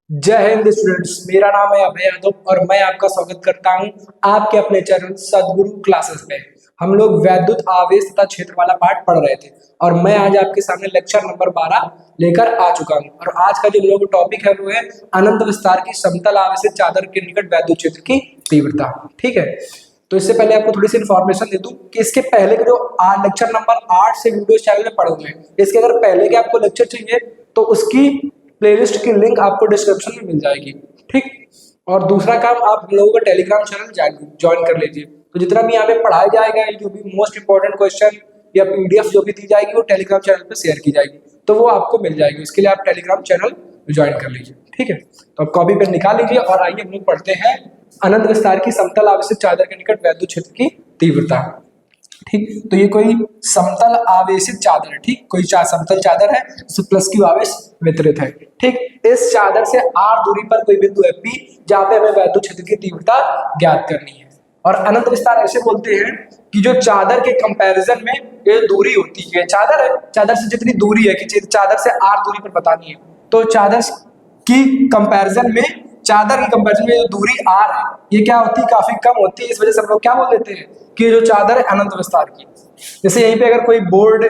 जय हिंद स्टूडेंट्स, मेरा नाम है अभय यादव और मैं आपका स्वागत करता हूं आपके अपने चैनल सदगुरु क्लासेस में। हम लोग वैद्युत आवेश तथा क्षेत्र वाला पाठ पढ़ रहे थे और मैं आज आपके सामने लेक्चर नंबर 12 लेकर आ चुका हूं। और आज का जो हम लोग का टॉपिक है वो है अनंत विस्तार की समतल आवेशित चादर के निकट वैद्युत क्षेत्र की तीव्रता। ठीक है, तो इससे पहले आपको थोड़ी सी इन्फॉर्मेशन दे दूं कि इसके पहले के जो लेक्चर नंबर 8 से वीडियो चैनल में पढ़े हुए हैं, इसके अगर पहले के आपको लेक्चर चाहिए तो उसकी प्लेलिस्ट की लिंक आपको डिस्क्रिप्शन में मिल जाएगी। ठीक, और दूसरा काम, आप हम लोगों का टेलीग्राम चैनल ज्वाइन कर लीजिए। तो जितना भी यहाँ पे पढ़ाया जाएगा, जो भी मोस्ट इंपॉर्टेंट क्वेश्चन या पीडीएफ जो भी दी जाएगी वो टेलीग्राम चैनल पे शेयर की जाएगी, तो वो आपको मिल जाएगी। उसके लिए आप टेलीग्राम चैनल ज्वाइन कर लीजिए। ठीक है, तो आप कॉपी पेन निकाल लीजिए और आइए हम लोग पढ़ते हैं अनंत विस्तार की समतल आवेशित चादर के निकट वैद्युत क्षेत्र की तीव्रता। ठीक, तो ये कोई समतल आवेशित चादर है। ठीक, कोई समतल चादर है जिसमें प्लस क्यू आवेश वितरित है। ठीक, इस चादर से r दूरी पर कोई बिंदु है P जहां पे हमें वैद्युत क्षेत्र की तीव्रता ज्ञात करनी है। और अनंत विस्तार ऐसे बोलते हैं कि जो चादर के कंपैरिजन में ये दूरी होती है, चादर है, चादर से जितनी दूरी है कि चादर से r दूरी पर बतानी है, तो चादर की कंपैरिजन में जो दूरी r है ये क्या होती है, काफी कम होती है। इस वजह से हम लोग क्या बोल देते हैं कि जो चादर है अनंत विस्तार की। जैसे यहीं पे अगर कोई बोर्ड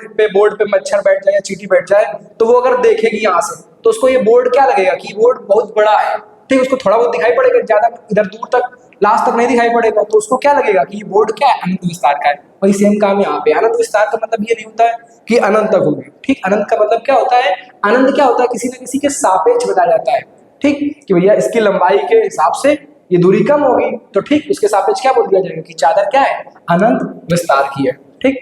पे मच्छर बैठ जाए या चींटी बैठ जाए तो वो अगर देखेगी यहाँ से तो उसको ये बोर्ड क्या लगेगा कि बोर्ड बहुत बड़ा है। ठीक, उसको थोड़ा बहुत दिखाई पड़ेगा, ज्यादा इधर दूर तक लास्ट तक नहीं दिखाई पड़ेगा, तो उसको क्या लगेगा कि ये बोर्ड क्या है, अनंत विस्तार का है। वही सेम काम यहाँ पे, अनंत विस्तार का मतलब ये नहीं होता है कि अनंत तक होगी। ठीक, अनंत का मतलब क्या होता है, अनंत क्या होता है, किसी न किसी के सापेक्ष बताया जाता है। ठीक, कि भैया इसकी लंबाई के हिसाब से ये दूरी कम होगी, तो ठीक उसके सापेक्ष क्या बोल दिया जाएगा कि चादर क्या है, अनंत विस्तार की है। ठीक,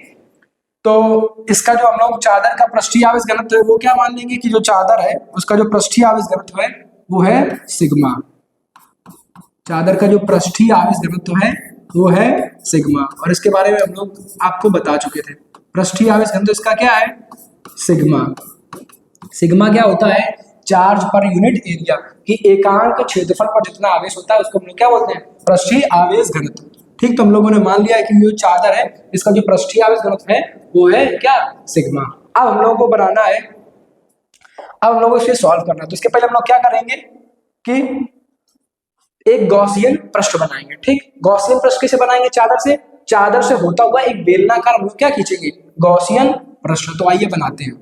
तो इसका जो हम लोग चादर का पृष्ठीय आवेश घनत्व है वो क्या मान लेंगे कि जो चादर है उसका जो पृष्ठीय आवेश घनत्व है वो है सिग्मा। चादर का जो पृष्ठीय आवेश घनत्व है वो है सिग्मा, और इसके बारे में हम लोग आपको बता चुके थे। पृष्ठीय आवेश घनत्व इसका क्या है, सिग्मा। सिग्मा क्या होता है, चार्ज पर यूनिट एरिया की एकांक क्षेत्रफल पर जितना आवेश होता है उसको हम लोग क्या बोलते हैं, पृष्ठीय आवेश घनत्व। ठीक, तो हम लोगों ने मान लिया है कि जो चादर है इसका जो पृष्ठीय आवेश घनत्व है वो है क्या, सिग्मा। अब हम लोगों को बनाना है, अब हम लोगों को इसे सॉल्व करना है। तो इसके पहले हम लोग क्या करेंगे कि एक गॉसियन पृष्ठ बनाएंगे। ठीक, गॉसियन पृष्ठ कैसे बनाएंगे, चादर से होता हुआ एक बेलनाकार हम लोग क्या खींचेंगे, गॉसियन पृष्ठ। तो आइए बनाते हैं।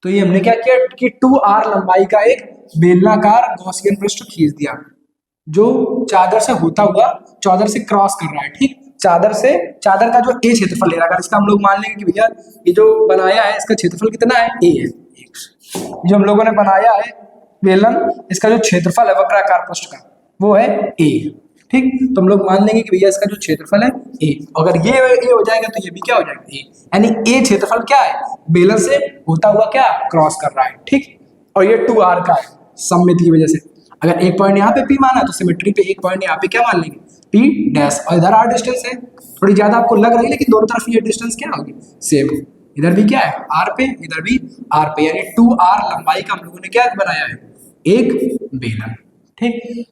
तो ये हमने क्या किया कि 2r लंबाई का एक बेलनाकार गॉसियन पृष्ठ खींच दिया जो चादर से होता हुआ चादर से क्रॉस कर रहा है। ठीक, चादर का जो ए क्षेत्रफल ले रहा है, अगर इसका हम लोग मान लेंगे कि भैया ये जो बनाया है इसका क्षेत्रफल कितना है, ए है। जो हम लोगों ने बनाया है बेलन, इसका जो क्षेत्रफल है वक्राकार पृष्ठ का वो है ए। ठीक, तो हम लोग मान लेंगे कि भैया इसका जो क्षेत्रफल है ए, अगर ये ए हो जाएगा तो ये भी क्या हो जाएगा, ए। यानी ए क्षेत्रफल क्या है, बेलन से होता हुआ क्या क्रॉस कर रहा है। ठीक, और ये 2r का है सममिति की वजह से। अगर एक पॉइंट यहाँ पे P माना तो सिमेट्री पे एक पॉइंट यहाँ पे क्या मान लेंगे, P डैश, और इधर r डिस्टेंस है। थोड़ी ज्यादा आपको लग रही है लेकिन दोनों तरफ ये डिस्टेंस क्या होगी, सेम। इधर भी क्या है r पे, इधर भी r पे, यानी 2r लंबाई का हम लोगों ने क्या बनाया है, एक बेलन। ठीक,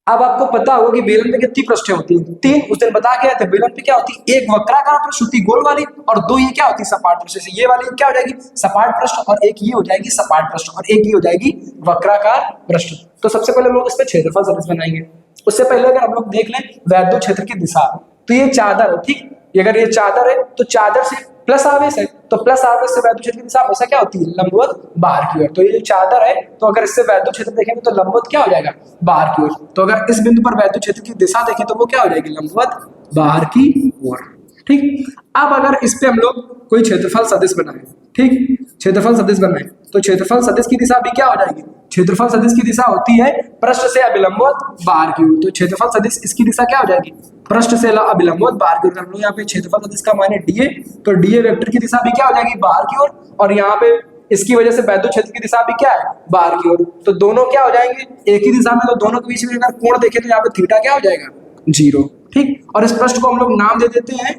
अब आपको पता होगा कि बेलन पे कितनी पृष्ठें होती हैं, 3। उस दिन बता के आए थे। बेलन पे क्या होती है, एक वक्राकार पृष्ठ होती है गोल वाली, और 2 ये क्या होती है, सपाट पृष्ठ। ये वाली क्या हो जाएगी, सपाट पृष्ठ, और एक ये हो जाएगी सपाट पृष्ठ, और एक ये हो जाएगी वक्राकार पृष्ठ। तो सबसे पहले हम लोग इस पे क्षेत्रफल सदिश बनाएंगे। उससे पहले अगर हम लोग देख लें वैद्युत क्षेत्र की दिशा, तो ये चादर है। ठीक, अगर ये चादर है तो चादर से प्लस आवेश है, तो प्लस आवेश से वैद्युत क्षेत्र की दिशा हमेशा क्या होती है, लंबवत बाहर की ओर। तो ये जो चादर है, तो अगर इससे वैद्युत क्षेत्र देखेंगे तो लंबवत क्या हो जाएगा, बाहर की ओर। तो अगर इस बिंदु पर वैद्युत क्षेत्र की दिशा देखें तो वो क्या हो जाएगी, लंबवत बाहर की ओर। ठीक, अब अगर इस पे हम लोग कोई क्षेत्रफल सदिश बनाए, ठीक, क्षेत्रफल सदिश बनाए, तो क्षेत्रफल सदिश की दिशा भी क्या हो जाएगी, क्षेत्रफल सदिश की दिशा होती है पृष्ठ से अभिलंबवत बाहर की ओर। तो क्षेत्रफल सदिश इसकी दिशा क्या हो जाएगी, पृष्ठ से अभिलंबवत बाहर की ओर। हम लोग यहाँ पे क्षेत्रफल सदिश का माने डीए, तो डीए वेक्टर की दिशा भी क्या हो जाएगी, बाहर की ओर, और यहाँ पे इसकी वजह से वैद्युत क्षेत्र की दिशा भी क्या है, बाहर की ओर। तो दोनों क्या हो जाएंगे, एक ही दिशा में, तो दोनों के बीच में अगर कोण देखें तो यहाँ पे थीटा क्या हो जाएगा, 0। ठीक। और इस पृष्ठ को हम लोग नाम दे देते हैं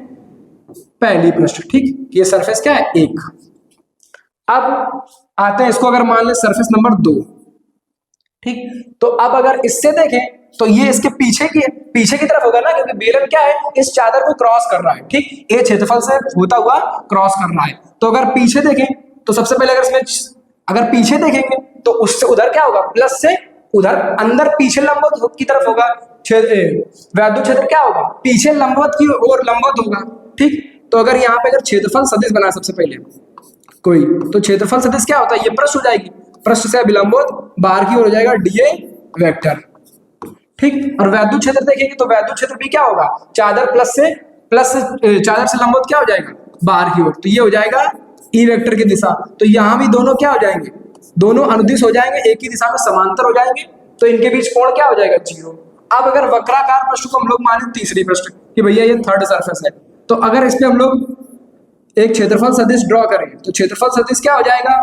पहली पृष्ठ, ठीक। ये सरफेस क्या है, 1। अब आते हैं इसको अगर मान ले सरफेस नंबर 2, ठीक। तो अब अगर इससे देखें तो ये इसके पीछे की तरफ होगा ना, क्योंकि बेलन क्या है, इस चादर को क्रॉस कर रहा है, ठीक। ये क्षेत्रफल से होता हुआ क्रॉस कर रहा है। तो अगर पीछे देखें तो सबसे पहले अगर पीछे देखेंगे तो उससे उधर क्या होगा, प्लस से उधर अंदर पीछे लंबवत की तरफ होगा, वैद्युत क्षेत्र क्या होगा, पीछे लंबवत की ओर लंबवत होगा, ठीक। तो अगर यहाँ पे अगर क्षेत्रफल सदिश बना सबसे पहले कोई, तो क्षेत्रफल सदिश क्या होता है, ये पृष्ठ हो जाएगी, पृष्ठ से अभिलंबवत बाहर की ओर हो जाएगा डीए वेक्टर, ठीक। और वैद्युत क्षेत्र देखेंगे तो वैद्युत क्षेत्र भी क्या होगा, चादर से लंबवत क्या हो जाएगा, बाहर की ओर, तो ये हो जाएगा ई वेक्टर की दिशा। तो यहाँ भी दोनों क्या हो जाएंगे, दोनों अनुदिश हो जाएंगे, एक ही दिशा में समांतर हो जाएंगे, तो इनके बीच कोण क्या हो जाएगा, 0। अब अगर वक्राकार पृष्ठ को हम लोग माने तीसरी पृष्ठ कि भैया ये थर्ड सरफेस है, तो अगर इसमें हम लोग एक क्षेत्रफल सदिश ड्रॉ करें तो क्षेत्रफल सदिश क्या हो जाएगा,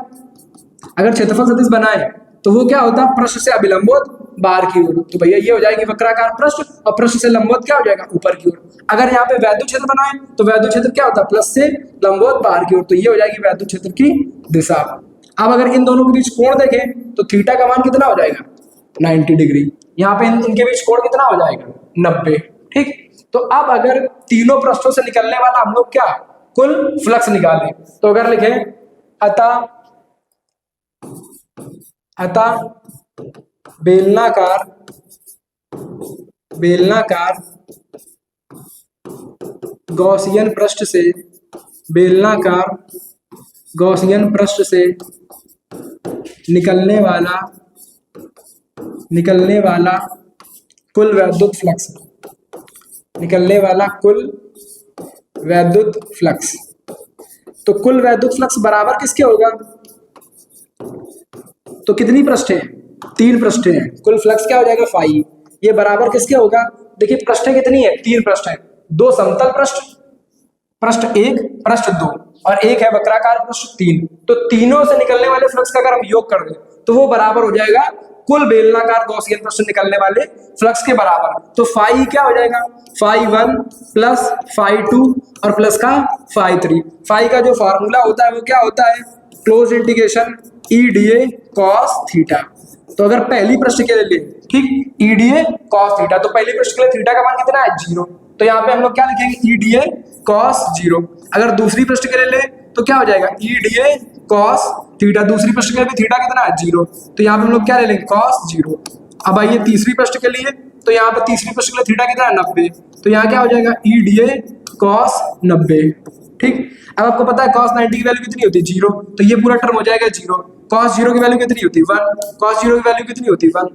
अगर क्षेत्रफल सदिश बनाए तो वो क्या होता है, पृष्ठ से अभिलंबवत बाहर की ओर, तो भैया ये हो जाएगी वक्राकार पृष्ठ, और पृष्ठ से लंबवत क्या हो जाएगा, ऊपर की ओर। अगर यहाँ पे वैद्युत क्षेत्र बनाए तो वैद्युत क्षेत्र क्या होता है, प्लस से लंबवत बाहर की ओर, तो ये हो जाएगी वैद्युत क्षेत्र की दिशा। अब अगर इन दोनों के बीच कोण देखें तो थीटा का मान कितना हो जाएगा, 90 डिग्री। यहाँ पे इनके बीच कोण कितना हो जाएगा, 90, ठीक। तो अब अगर तीनों पृष्ठों से निकलने वाला हम लोग क्या कुल फ्लक्स निकालें, तो अगर लिखें अतः बेलनाकार गॉसियन पृष्ठ से निकलने वाला कुल वैद्युत फ्लक्स, तो कुल वैद्युत फ्लक्स बराबर किसके होगा, तो कितनी पृष्ठें हैं, 3 पृष्ठें हैं, कुल फ्लक्स क्या हो जाएगा, फाई। ये बराबर किसके होगा, देखिए पृष्ठें कितनी है, 3 पृष्ठ है, 2 समतल पृष्ठ 1, पृष्ठ 2, और एक है वक्राकार पृष्ठ 3। तो तीनों से निकलने वाले फ्लक्स का अगर हम योग कर दें तो वो बराबर हो जाएगा कुल बेलनाकार गॉसियन पृष्ठ से निकलने वाले फ्लक्स के बराबर। तो फाई क्या हो जाएगा, फाई 1 प्लस फाई 2 और प्लस का फाई 3। फाई का जो फॉर्मूला होता है वो क्या होता है, close integration EDA cos theta. तो अगर पहली पृष्ठ के लिए, ठीक, EDA cos थीटा, तो पहली पृष्ठ के लिए थीटा का मान कितना है, 0। तो यहाँ पे हम लोग क्या लिखेंगे, EDA cos 0। अगर दूसरी पृष्ठ के लिए ले तो क्या हो जाएगा, EDA cos थीटा, दूसरी पृष्ठ के लिए भी थीटा कितना है, 0। तो यहाँ पे हम लोग क्या ले लेंगे, cos 0। अब आइए तीसरी पृष्ठ के लिए, तो यहाँ पे तीसरी पृष्ठ के लिए थीटा कितना है, 90। तो यहाँ क्या हो जाएगा, EDA cos 90, ठीक। अब आपको पता है cos 90 की वैल्यू कितनी होती है, 0। तो ये पूरा टर्म हो जाएगा 0। cos 0 की वैल्यू कितनी होती है, 1। cos 0 की वैल्यू कितनी होती है, 1।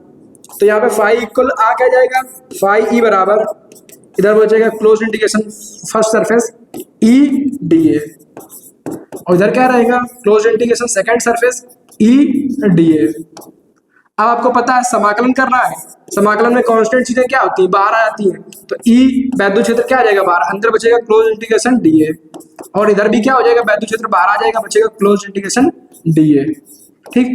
तो यहाँ पे फाई इक्वल आ क्या जाएगा, फाई ई बराबर, इधर बचेगा close integration first surface EDA, और इधर क्या रहेगा, close integration second surface EDA। अब आपको पता है समाकलन करना है, समाकलन में कांस्टेंट चीजें क्या होती है, बाहर आ जाती हैं, तो E वैद्युत क्षेत्र क्या आ जाएगा बाहर, अंदर बचेगा क्लोज इंटीग्रेशन DA, और इधर भी क्या हो जाएगा, वैद्युत क्षेत्र बाहर आ जाएगा, बचेगा क्लोज इंटीग्रेशन DA, ठीक।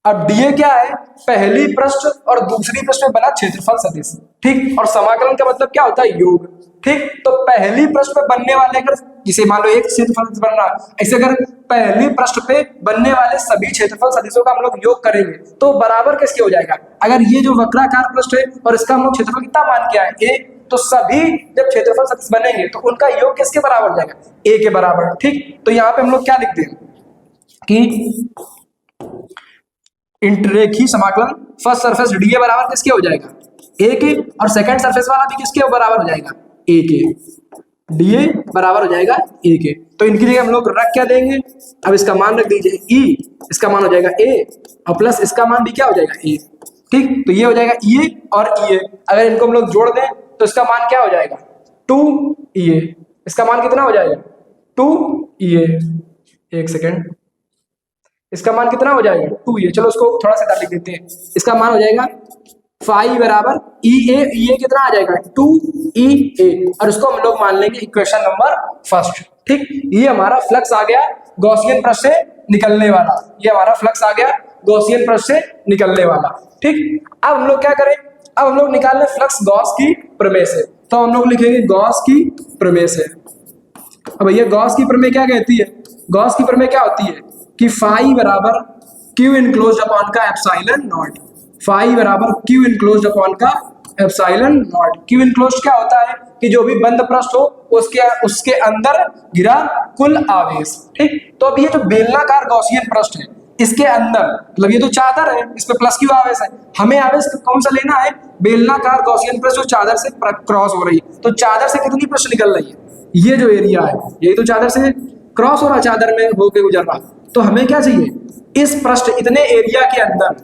अब DA क्या है, पहली पृष्ठ और दूसरी पृष्ठ में बना क्षेत्रफल सदिश, ठीक। और समाकलन का मतलब क्या होता है, योग, ठीक। तो पहली पृष्ठ पे बनने वाले, अगर जिसे मान लो एक क्षेत्रफल सदिश बन रहा है, ऐसे अगर पहली पृष्ठ पे बनने वाले सभी क्षेत्रफल सदिशों का हम लोग योग करेंगे तो बराबर किसके हो जाएगा, अगर ये जो वक्राकार पृष्ठ है और इसका हम लोग क्षेत्रफल कितना मान किया है, A, तो सभी जब क्षेत्रफल सदिश बनेंगे तो उनका योग किसके बराबर हो जाएगा, A के बराबर, ठीक। तो यहाँ पे हम लोग क्या लिखते हैं कि इंटरेखी समाकलन फर्स्ट सरफेस DA बराबर किसके हो जाएगा, A के, और सेकंड सरफेस वाला भी किसके बराबर हो जाएगा, A के। DA बराबर हो जाएगा A के। तो इनकी जगह हम लोग रख क्या देंगे, अब इसका मान रख दीजिए E, इसका मान हो जाएगा A, और प्लस इसका मान भी क्या हो जाएगा A, ठीक। तो ये हो जाएगा EA और EA, अगर इनको हम लोग जोड़ दें तो इसका मान क्या हो जाएगा, 2EA। इसका मान कितना हो जाएगा, 2EA। एक सेकेंड, इसका मान कितना हो जाएगा, 2EA। चलो उसको थोड़ा सा लिख देते हैं, इसका मान हो जाएगा फाई बराबर EA कितना आ जाएगा, 2EA, और इसको हम लोग मान लेंगे इक्वेशन नंबर फर्स्ट, ठीक। ये हमारा फ्लक्स आ गया गॉसियन पृष्ठ से निकलने वाला, ये हमारा फ्लक्स आ गया गॉसियन पृष्ठ से निकलने वाला, ठीक। अब हम लोग क्या करें, अब हम लोग निकाल रहे फ्लक्स गॉस की प्रमेय से, तो हम लोग लिखेंगे गॉस की प्रमेय से। अब भैया गॉस की प्रमेय क्या कहती है? गॉस की प्रमेय क्या होती है कि फाई बराबर क्यू इनक्लोज्ड अपॉन का एप्सिलॉन नॉट, फाई बराबर क्यू इनक्लोज्ड अपॉन का एप्सिलॉन नॉट। क्यू इनक्लोज्ड क्या होता है कि जो भी बंद पृष्ठ हो उसके अंदर गिरा कुल आवेश, ठीक। तो अब ये जो बेलनाकार गॉसियन पृष्ठ है इसके अंदर, मतलब ये तो चादर है, इस पे प्लस क्यू आवेश है, हमें आवेश कौन सा लेना है? बेलनाकार गॉसियन पृष्ठ जो चादर से क्रॉस हो रही है। तो चादर से कितनी पृष्ठ निकल रही है? ये जो एरिया है यही तो चादर से क्रॉस हो रहा, चादर में होके गुजर रहा। तो हमें क्या चाहिए? इस पृष्ठ इतने एरिया के अंदर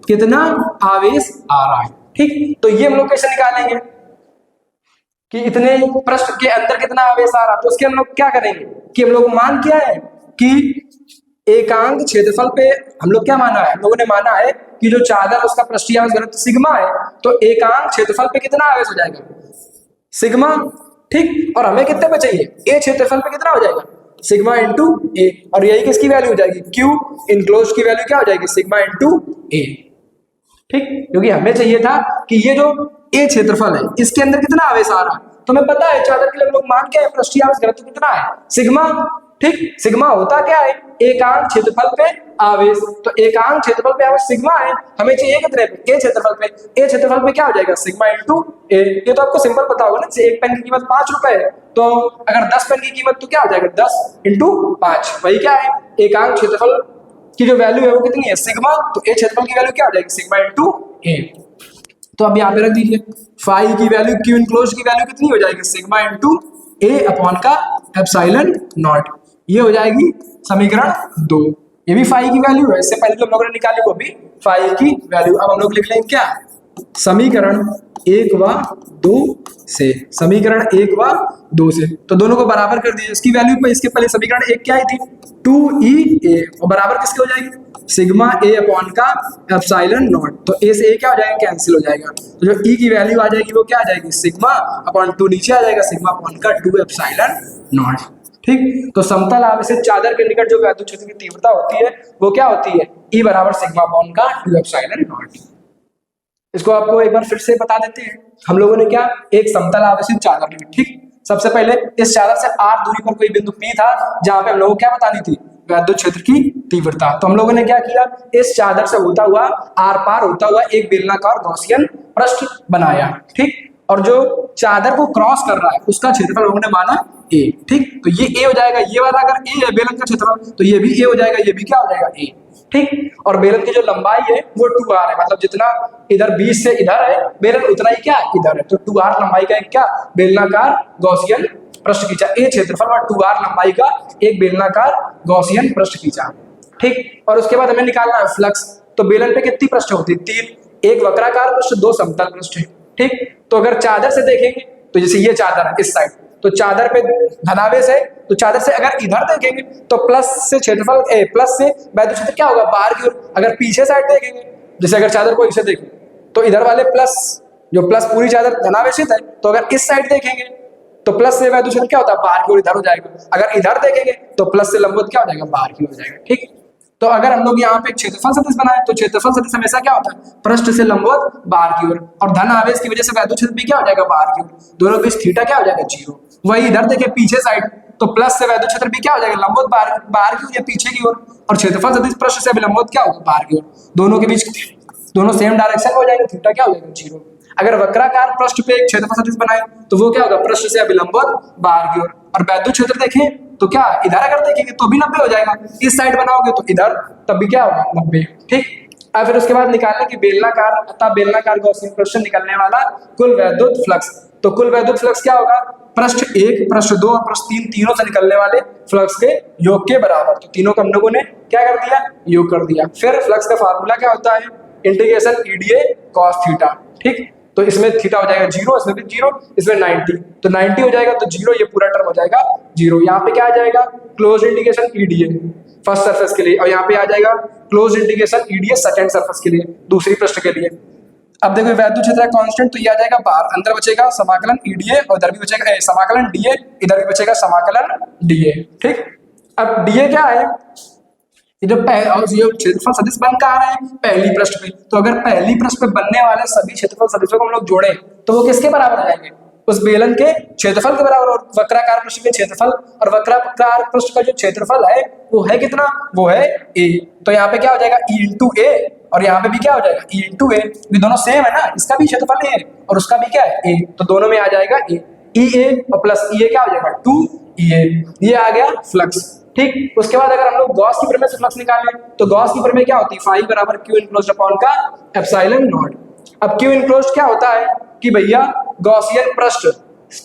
कितना आवेश आ रहा है, ठीक। तो ये हम लोग कैसे निकालेंगे कि इतने पृष्ठ के अंदर कितना आवेश आ रहा? तो उसके हम लोग क्या करेंगे कि हम लोग मान क्या है कि एकांक क्षेत्रफल पे हम लोग क्या माना है? हम लोगों ने माना है कि जो चादर उसका पृष्ठीय आवेश घनत्व सिग्मा है, तो एकांक क्षेत्रफल पे कितना आवेश हो जाएगा? सिग्मा, ठीक। और हमें कितने पे चाहिए? ए क्षेत्रफल पे कितना हो जाएगा? सिग्मा इंटू ए। और यही किसकी वैल्यू हो जाएगी? क्यू इनक्लोज की वैल्यू क्या हो जाएगी? सिग्मा इंटू ए, ठीक। क्योंकि हमें चाहिए था कि ये जो ए क्षेत्रफल है इसके अंदर कितना आवेश आ रहा है, तो हमें पता है चादर के लिए हम लोग मान के पृष्ठीय आवेश घनत्व कितना है? सिग्मा, ठीक। सिग्मा होता क्या है? एकांक क्षेत्रफल पे आवेश। तो एकांक क्षेत्रफल पे आवेश सिग्मा है, हमें चाहिए कितने पे? ए क्षेत्रफल पे। ए क्षेत्रफल पे क्या हो जाएगा? सिग्मा इंटू ए। ये तो आपको सिंपल पता होगा ना, जैसे एक पेन की कीमत 5 रुपए है, तो अगर 10 पेन की कीमत तो क्या हो जाएगा? 10 इंटू 5, वही क्या है? एकांक क्षेत्रफल की जो वैल्यू है वो कितनी है? सिग्मा। तो ए क्षेत्रफल की वैल्यू क्या हो जाएगी? सिग्मा इंटू ए। तो अब यहाँ पे रख दीजिए, फाई की वैल्यू क्यू इनक्लोज की वैल्यू कितनी हो जाएगी? सिग्मा इंटू ए अपॉन का एप्सिलॉन नॉट। ये हो जाएगी समीकरण 2। ये भी फाई की वैल्यू है, इससे पहले जो हम लोगों ने निकाली वो भी फाई की वैल्यू। अब हम लोग लिख लेंगे क्या? समीकरण 1 व 2 से, समीकरण 1 व 2 से। तो दोनों को बराबर कर दीजिए, इसकी वैल्यू पे इसके पहले समीकरण 1 क्या आई थी? 2e और बराबर किसके हो जाएगी? सिग्मा ए अपॉन का एप्सिलॉन नॉट। तो ए से ए क्या हो जाएगा? कैंसिल हो जाएगा। तो जो ई की वैल्यू आ जाएगी वो क्या आ जाएगी? सिग्मा अपॉन 2 नीचे आ जाएगा, सिग्मा अपॉन का 2 एप्सिलॉन नॉट, ठीक। तो समतल आवेशित चादर के निकट जो वैद्युत क्षेत्र की तीव्रता होती है वो क्या होती है? ई बराबर सिग्मा अपॉन का 2 एप्सिलॉन नॉट। इसको आपको एक बार फिर से बता देते हैं। हम लोगों ने क्या, एक समतल आवेशित चादर ली, ठीक। सबसे पहले इस चादर से r दूरी पर कोई बिंदु P था जहां पे हम लोगों को क्या बतानी थी? वैद्युत क्षेत्र की तीव्रता। तो हम लोगों ने क्या किया, इस चादर से होता हुआ आर पार होता हुआ एक बेलनाकार गॉसियन पृष्ठ बनाया, ठीक। और जो चादर को क्रॉस कर रहा है उसका क्षेत्रफल लोगों ने माना ए, ठीक। तो ये ए हो जाएगा, ये वाला अगर ए है बेलन का क्षेत्रफल तो ये भी ए हो जाएगा, ये भी क्या हो जाएगा? ए, ठीक। और बेलन की जो लंबाई है वो 2r है, मतलब जितना इधर 20 से इधर है बेलन उतना ही क्या इधर है। तो 2r लंबाई का एक क्या बेलनाकार गॉसियन पृष्ठ खींचा, ए क्षेत्रफल और 2r लंबाई का एक बेलनाकार गॉसियन पृष्ठ खींचा, ठीक। और उसके बाद हमें निकालना है फ्लक्स। तो बेलन पे कितनी पृष्ठ होती है? 3, एक वक्राकार पृष्ठ, 2 समतल पृष्ठ, ठीक। तो अगर चादर से देखेंगे तो जैसे ये चादर है इस साइड, तो चादर पे धनावेश है, तो चादर से अगर इधर देखेंगे तो प्लस से क्षेत्रफल प्लस से वैद्युत क्षेत्र क्या होगा? बाहर की ओर। अगर पीछे साइड देखेंगे, जैसे अगर चादर को इसे देखें तो इधर वाले प्लस, जो प्लस पूरी चादर धनावेशित है, तो अगर इस साइड देखेंगे तो प्लस से वैद्युत क्षेत्र क्या होता है? बाहर की ओर इधर हो जाएगा। अगर इधर देखेंगे तो प्लस से लंबवत क्या हो जाएगा? बाहर की ओर हो जाएगा, ठीक। तो अगर हम लोग यहाँ पे क्षेत्रफल सदिश बनाए तो क्षेत्रफल सदिश हमेशा क्या होता है? पृष्ठ से लंबवत बाहर की ओर, और धन आवेश की वजह से वैद्युत क्षेत्र भी क्या हो जाएगा? बाहर की ओर। दोनों के बीच थीटा क्या हो जाएगा? 0। वही इधर देखे पीछे साइड, तो प्लस से वैद्युत क्षेत्र भी क्या हो जाएगा? लंबवत बाहर की ओर या पीछे की ओर, और क्षेत्रफल सदिश पृष्ठ से लंबवत क्या होगा? बाहर की ओर। दोनों के बीच दोनों सेम डायरेक्शन में हो जाएगा, थीटा क्या हो जाएगा? 0। अगर वक्राकार पृष्ठ पे एक क्षेत्रफल सदिश बनाए तो वो क्या होगा? पृष्ठ से अभिलंबवत बाहर की ओर। और वैद्युत क्षेत्र देखें तो क्या इधर अगर देखेंगे तो भी 90 हो जाएगा, इस साइड बनाओगे तो इधर, तब भी क्या होगा? 90, ठीक। अब फिर उसके बाद निकालने की बेलनाकार अतः बेलनाकार गॉसियन पृष्ठ निकलने वाला कुल वैद्युत फ्लक्स। तो कुल वैद्युत फ्लक्स क्या होगा? पृष्ठ 1, पृष्ठ 2 और पृष्ठ 3 तीनों से निकलने वाले फ्लक्स के योग के बराबर। तो तीनों को हम लोगों ने क्या कर दिया? योग कर दिया। फिर फ्लक्स का फार्मूला क्या होता है? इंटीग्रेशन ईडीए कॉस थीटा, ठीक। तो इसमें थीटा हो जाएगा 0, इसमें भी 0, इसमें 90, तो 90 हो जाएगा तो 0, ये पूरा टर्म हो जाएगा 0। यहाँ पे क्या आ जाएगा? Close integration EDA first surface के लिए, और यहाँ पे आ जाएगा close integration EDA second surface के लिए, दूसरी पृष्ठ के लिए। अब देखो वैद्युत क्षेत्र कांस्टेंट, तो ये आ जाएगा बाहर, अंदर बचेगा समाकलन ईडीए और इधर भी बचेगा समाकलन डीए, इधर भी बचेगा समाकलन डीए, ठीक। अब डीए क्या है? और ये क्षेत्रफल सदिश बन कहाँ रहे हैं, पहली पृष्ठ पे। तो अगर पहली पृष्ठ पे बनने वाले सभी क्षेत्रफल सदिशों को हम लोग जोड़े तो वो किसके बराबर आ जाएंगे, उस बेलन के क्षेत्रफल के बराबर। और वक्राकार पृष्ठ के क्षेत्रफल और वक्राकार पृष्ठ का जो क्षेत्रफल है वो है कितना, वो है a। तो यहाँ पे क्या हो जाएगा e इंटू ए, और यहाँ पे भी क्या हो जाएगा e इंटू ए, ये दोनों सेम है ना, इसका भी क्षेत्रफल a है और उसका भी क्या है a, तो दोनों में आ जाएगा a, e a और प्लस e a क्या हो जाएगा 2 e a। ये आ गया फ्लक्स। ठीक, उसके बाद अगर हम लोग गॉस की प्रमेय से फ्लक्स निकालें तो गॉस की प्रमेय क्या होती है, फाई बराबर क्यू इनक्लोज्ड अपॉन का एप्सिलॉन नॉट। अब क्यू इनक्लोज्ड क्या होता है कि भैया गॉसियन पृष्ठ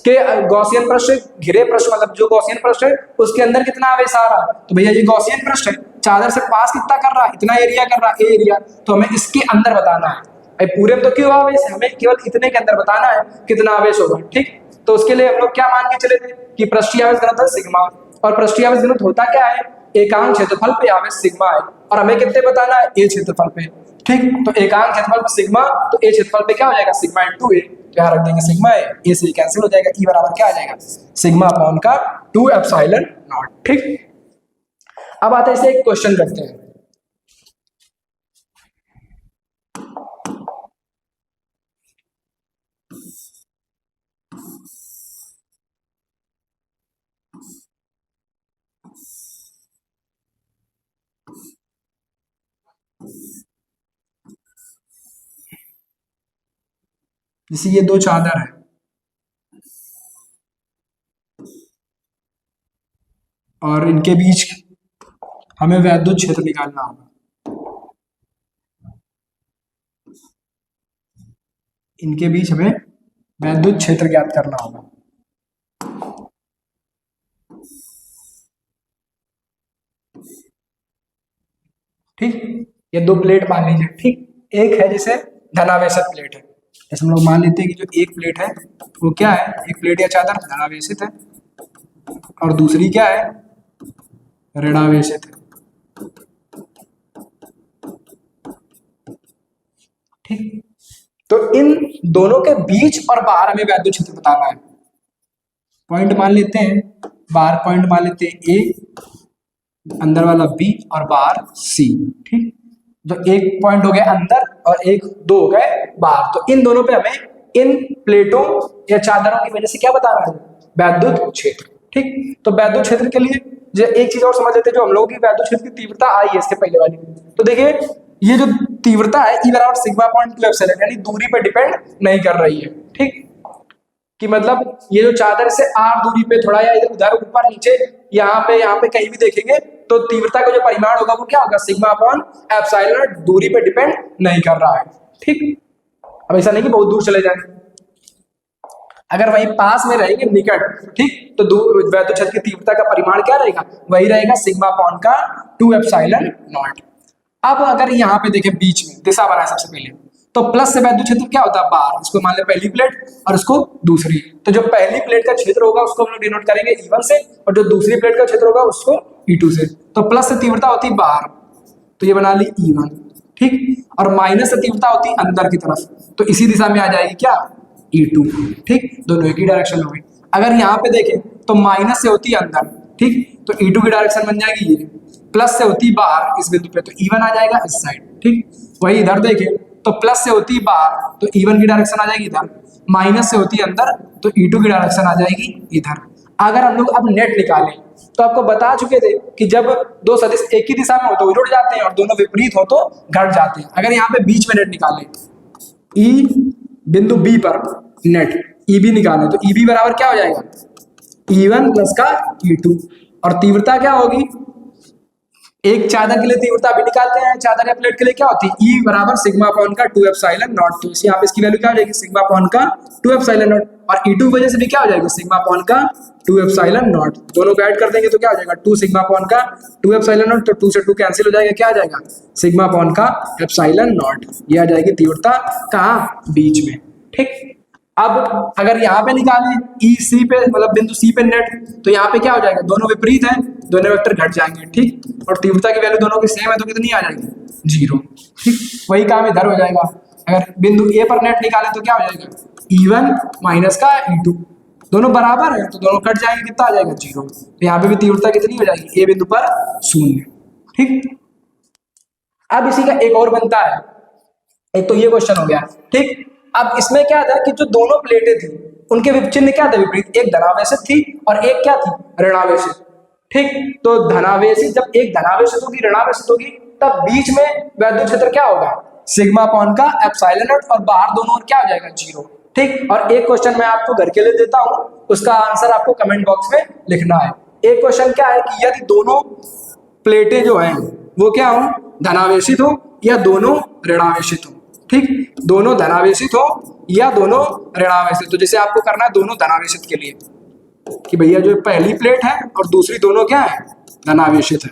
के, गॉसियन पृष्ठ घिरे पृष्ठ मतलब जो गॉसियन पृष्ठ है उसके अंदर कितना आवेश आ रहा है, तो भैया ये गॉसियन पृष्ठ है, चादर से पास कितना कर रहा है, इतना एरिया कर रहा है, ए एरिया, तो हमें इसके अंदर बताना है। भाई पूरे में तो क्यों आवेश, हमें केवल इतने के अंदर बताना है कितना आवेश होगा। ठीक, तो उसके लिए हम लोग क्या मान के चले थे कि पृष्ठीय आवेश घनत्व सिग्मा, और पृष्ठीय आवेश घनत्व होता क्या है, एकांक क्षेत्रफल पे आवेश सिग्मा है, और हमें कितने बताना है, ए क्षेत्रफल पे। ठीक, तो एकांक क्षेत्रफल पे सिग्मा, तो ए क्षेत्रफल पे क्या हो जाएगा सिग्मा इंटू ए, तो यहाँ रख देंगे सिग्मा ए से कैंसिल हो जाएगा, ई बराबर क्या आ जाएगा सिग्मा अपॉन का 2 एप्सिलॉन नॉट। ठीक, अब आते हैं इसे एक क्वेश्चन करते हैं। जैसे ये दो चादर है और इनके बीच हमें वैद्युत क्षेत्र निकालना होगा, इनके बीच हमें वैद्युत क्षेत्र ज्ञात करना होगा। ठीक, ये दो प्लेट मान लीजिए। ठीक, एक है जैसे धनावेशित प्लेट है, जैसे हम लोग मान लेते हैं कि जो एक प्लेट है वो क्या है, एक प्लेट या चादर धनावेशित है और दूसरी क्या है ऋणावेशित है। ठीक, तो इन दोनों के बीच और बाहर हमें वैद्युत क्षेत्र बताना है। पॉइंट मान लेते हैं, बाहर पॉइंट मान लेते हैं ए, अंदर वाला बी और बाहर सी। ठीक, तो एक पॉइंट हो गया अंदर और एक दो हो गए बाहर, तो इन दोनों पे हमें इन प्लेटों या चादरों की वजह से क्या बताना है, वैद्युत क्षेत्र। ठीक, तो वैद्युत क्षेत्र के लिए जो एक चीज और समझ लेते हैं, जो हम लोगों की वैद्युत क्षेत्र की तीव्रता आई है इसके पहले वाली, तो देखिए ये जो तीव्रता है ई बराबर सिग्मा अपॉन 2 एप्सिलॉन, यानी दूरी पर डिपेंड नहीं कर रही है। ठीक, कि मतलब ये जो चादर से आर दूरी पे थोड़ा या इधर उधर ऊपर नीचे यहाँ पे कहीं भी देखेंगे तो तीव्रता का जो परिमाण होगा वो क्या होगा सिग्मा अपॉन एप्सिलॉन, दूरी पे डिपेंड नहीं कर रहा है। ठीक, अब ऐसा नहीं कि बहुत दूर चले जाएं, अगर वही पास में रहेंगे निकट, ठीक, तो वैद्युत क्षेत्र की तीव्रता का परिमाण क्या रहेगा, वही रहेगा सिग्मा अपॉन का 2 एप्सिलॉन नॉट। अब अगर यहाँ पे देखें बीच में दिशा बनाए सबसे पहले, तो प्लस से वैद्युत क्षेत्र क्या होता है बाहर, इसको मान ले पहली प्लेट और इसको दूसरी, तो जो पहली प्लेट का क्षेत्र होगा उसको हम लोग डिनोट करेंगे E1 से, और जो दूसरी प्लेट का क्षेत्र होगा उसको E2 से। तो प्लस से तीव्रता होती है बाहर, तो ये बना ली E1। ठीक, और माइनस से तीव्रता होती है अंदर की तरफ, तो इसी दिशा में आ जाएगी क्या E2। ठीक, दोनों एक ही डायरेक्शन हो गई। अगर यहाँ पे देखें तो माइनस से होती है अंदर, ठीक, तो E2 की डायरेक्शन बन जाएगी ये, प्लस से होती है बाहर इस बिंदु पे, तो E1 आ जाएगा इस साइड। ठीक, वही इधर देखें तो प्लस से होती है बाहर, तो E1 की डायरेक्शन आ जाएगी इधर, माइनस से होती है अंदर, तो E2 की डायरेक्शन आ जाएगी इधर। अगर हम लोग अब नेट निकालें तो आपको बता चुके थे कि जब दो सदिश एक ही दिशा में हो तो जुड़ जाते हैं और दोनों विपरीत हो तो घट जाते हैं। अगर यहाँ पे बीच में नेट निकालें, ई बिंदु बी पर नेट ई बी निकालें, तो ई बी बराबर क्या हो जाएगा E1 प्लस का E2, और तीव्रता क्या होगी, एक चादर के लिए तीव्रता भी निकालते हैं, चादर या प्लेट के लिए क्या होती है E बराबर सिग्मा अपॉन का 2 एप्सिलॉन नॉट, तो यहाँ पे इसकी वैल्यू क्या हो जाएगी सिग्मा अपॉन का 2 एप्सिलॉन नॉट, और E2 वजह से भी क्या हो जाएगी सिग्मा अपॉन का 2 एप्सिलॉन नॉट, दोनों को ऐड कर देंगे तो क्या हो जाएगा 2 सिग्मा अपॉन का 2 एप्सिलॉन नॉट, तो 2 से 2 कैंसिल हो जाएगा, क्या आ जाएगा सिग्मा अपॉन का एप्सिलॉन नॉट। ये आ जाएगी तीव्रता कहाँ बीच में। ठीक, अब अगर यहाँ पे निकालें ई सी पे मतलब बिंदु सी पे नेट, तो यहाँ पे क्या हो जाएगा दोनों विपरीत हैं, दोनों वेक्टर घट जाएंगे। ठीक, और तीव्रता की वैल्यू दोनों की सेम है तो कितनी आ जाएगी 0। ठीक, वही काम इधर हो जाएगा, अगर बिंदु ए पर नेट निकालें तो क्या हो जाएगा E1 माइनस का E2, दोनों बराबर है तो दोनों कट जाएंगे, कितना आ जाएगा 0। तो यहाँ पे भी तीव्रता कितनी हो जाएगी ए बिंदु पर 0। ठीक, अब इसी का एक और बनता है, एक तो ये क्वेश्चन हो गया, ठीक। अब इसमें क्या था कि जो दोनों प्लेटें थी उनके चिन्ह क्या थे विपरीत, एक धनावेशित थी और एक क्या थी, ऋणावेशित, ठीक। तो धनावेशित, जब एक धनावेशित होगी ऋणावेशित होगी, तब बीच में वैद्युत क्षेत्र क्या होगा, सिग्मा अपॉन का एप्सिलॉन नॉट, और बाहर दोनों और क्या हो जाएगा, 0, ठीक। और एक क्वेश्चन मैं आपको घर के लिए देता हूं, उसका आंसर आपको कमेंट बॉक्स में लिखना है। एक क्वेश्चन क्या है कि यदि दोनों प्लेटें जो हैं वो क्या हो, धनावेशित हो या दोनों ऋणावेशित हो, ठीक। दोनों धनावेशित हो या दोनों ऋणावेशित। तो जैसे आपको करना है दोनों धनावेशित के लिए कि भैया जो पहली प्लेट है और दूसरी दोनों क्या है, धनावेशित है।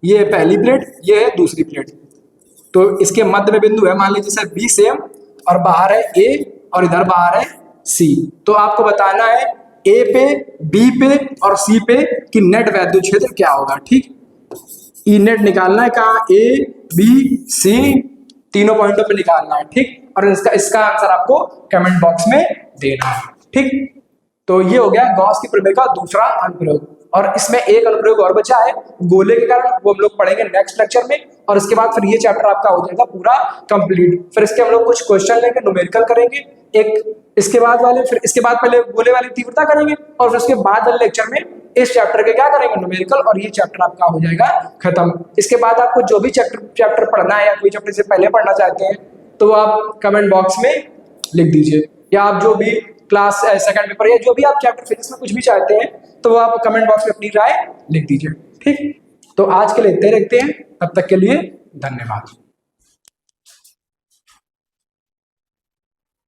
ये पहली प्लेट, ये है दूसरी प्लेट। तो इसके मध्य में बिंदु है, मान लीजिए सर बी सेम, और बाहर है ए और इधर बाहर है सी। तो आपको बताना है ए पे, बी पे और सी पे कि नेट वैद्युत क्षेत्र क्या होगा, ठीक। ई नेट निकालना है कहाँ, ए बी सी तीनों पॉइंटों पे निकालना है, ठीक। और इसका आंसर आपको कमेंट बॉक्स में देना है, ठीक। तो ये हो गया गॉस की प्रमेय का दूसरा अनुप्रयोग। और इसमें एक अनुप्रयोग और बचा है गोले के कारण, वो हम लोग पढ़ेंगे नेक्स्ट लेक्चर में। और इसके बाद फिर ये चैप्टर आपका हो जाएगा पूरा कंप्लीट। फिर इसके हम लोग कुछ क्वेश्चन लेंगे, न्यूमेरिकल करेंगे एक, इसके बाद वाले, फिर इसके बाद पहले गोले वाली तीव्रता करेंगे, और फिर उसके बाद वाले लेक्चर में इस चैप्टर के क्या करेंगे, न्यूमेरिकल, और ये चैप्टर आपका हो जाएगा खत्म। इसके बाद आपको जो भी चैप्टर पढ़ना है या कोई चैप्टर से पहले पढ़ना चाहते हैं तो आप कमेंट बॉक्स में लिख दीजिए, या आप जो भी क्लास सेकंड पेपर या जो भी आप चैप्टर फिजिक्स में कुछ भी चाहते हैं तो वो आप कमेंट बॉक्स में अपनी राय लिख दीजिए, ठीक। तो आज के लिए इतने रखते हैं, तब तक के लिए धन्यवाद।